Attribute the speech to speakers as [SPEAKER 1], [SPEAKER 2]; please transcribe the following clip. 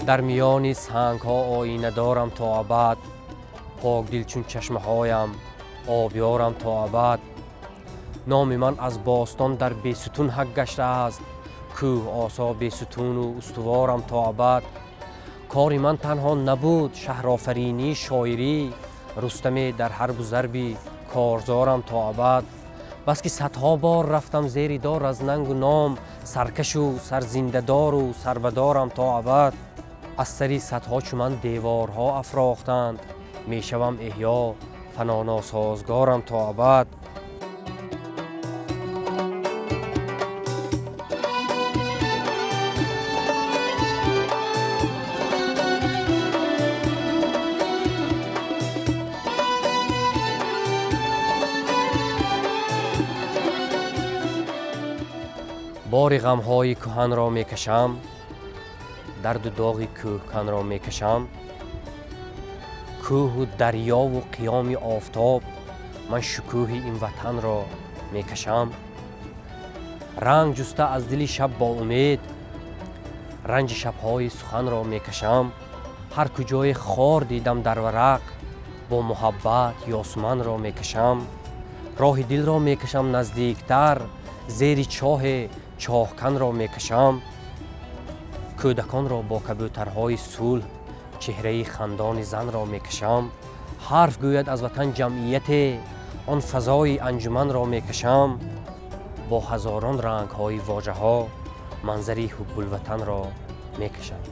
[SPEAKER 1] در میان سنگ ها آینه دارم تا ابد، پاک دل چون چشمه هایم آبیارم تا ابد. نام من از باستان در بیستون حق گشته است، کوه آسا بیستون و استوارم تا ابد. کار من تنها نبود شهرآفرینی شاعری، رستم در حرب و ضربی کارزارم تا ابد. بس که صدها بار رفتم زیر دار از ننگ و نام، سرکش و سرزنده دار و سربدارم تا ابد. از سری صدها چو من دیوارها افراختند، می شوم احیا فنا ناسازگارم تا ابد. بار غمهای کهن را می کشم، درد و داغ کوهکن را می کشم. کوه و دریا و قیام آفتاب، من شکوه این وطن را می کشم. رنگ جسته از دل شب با امید، رنج شبهای سخن را می کشم. هر کجای خار دیدم در ورق، با محبت یاسمن را می کشم. راه دل را می کشم نزدیکتر، زیر چاه چاهکن را می کشم. کودکان را با کبوترهای صلح، چهره خندان زن را می کشم. حرف گوید از وطن جمعیت، آن فضای انجمن را می کشم. با هزاران رنگ های واژه ها، منظری حب الوطن را می کشم.